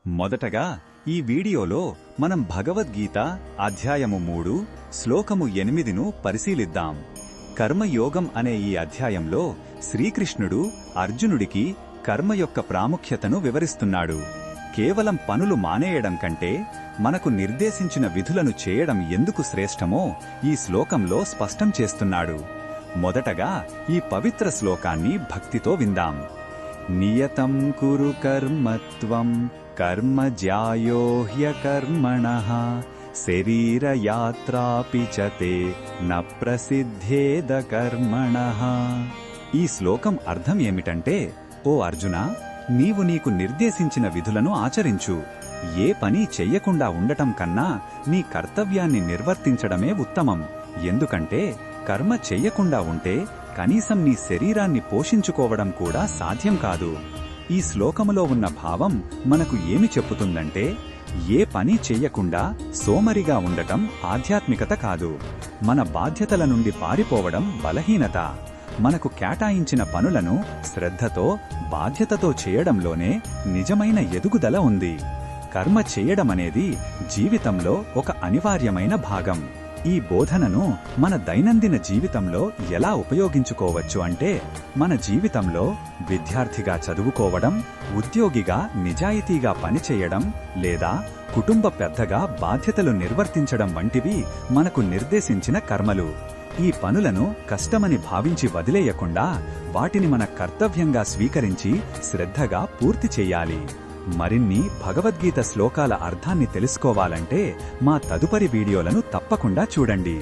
మొదటగా ఈ వీడియోలో మనం భగవద్గీత అధ్యాయము 3 శ్లోకము 8ను పరిశీలిద్దాం. కర్మయోగం అనే ఈ అధ్యాయంలో శ్రీకృష్ణుడు అర్జునుడికి కర్మ యొక్క ప్రాముఖ్యతను వివరిస్తున్నాడు. కేవలం పనులు మానేయడం కంటే మనకు నిర్దేశించిన విధులను చేయడం ఎందుకు శ్రేష్టమో ఈ శ్లోకంలో స్పష్టం చేస్తున్నాడు. మొదటగా ఈ పవిత్ర శ్లోకాన్ని భక్తితో విందాం. నియతం కురు కర్మత్వం కర్మ జ్యాయో హ్యకర్మణః శరీరయాత్రాపి చ తే న ప్రసిద్ధేద కర్మణః. ఈ శ్లోకం అర్థం ఏమిటంటే, ఓ అర్జునా, నీవు నీకు నిర్దేశించిన విధులను ఆచరించు. ఏ పని చెయ్యకుండా ఉండటం కన్నా నీ కర్తవ్యాన్ని నిర్వర్తించడమే ఉత్తమం. ఎందుకంటే కర్మ చెయ్యకుండా ఉంటే కనీసం నీ శరీరాన్ని పోషించుకోవడం కూడా సాధ్యం కాదు. ఈ శ్లోకములో ఉన్న భావం మనకు ఏమి చెప్పుతుందంటే, ఏ పని చెయ్యకుండా సోమరిగా ఉండటం ఆధ్యాత్మికత కాదు. మన బాధ్యతల నుండి పారిపోవడం బలహీనత. మనకు కేటాయించిన పనులను శ్రద్ధతో, బాధ్యతతో చేయడంలోనే నిజమైన ఎదుగుదల ఉంది. కర్మ చేయడమనేది జీవితంలో ఒక అనివార్యమైన భాగం. ఈ బోధనను మన దైనందిన జీవితంలో ఎలా ఉపయోగించుకోవచ్చు అంటే, మన జీవితంలో విద్యార్థిగా చదువుకోవడం, ఉద్యోగిగా నిజాయితీగా పనిచేయడం, లేదా కుటుంబ పెద్దగా బాధ్యతలు నిర్వర్తించడం వంటివి మనకు నిర్దేశించిన కర్మలు. ఈ పనులను కష్టమని భావించి వదిలేయకుండా వాటిని మన కర్తవ్యంగా స్వీకరించి శ్రద్ధగా పూర్తి చెయ్యాలి. మరిన్ని భగవద్గీత శ్లోకాల అర్థాన్ని తెలుసుకోవాలంటే మా తదుపరి వీడియోలను తప్పకుండా చూడండి.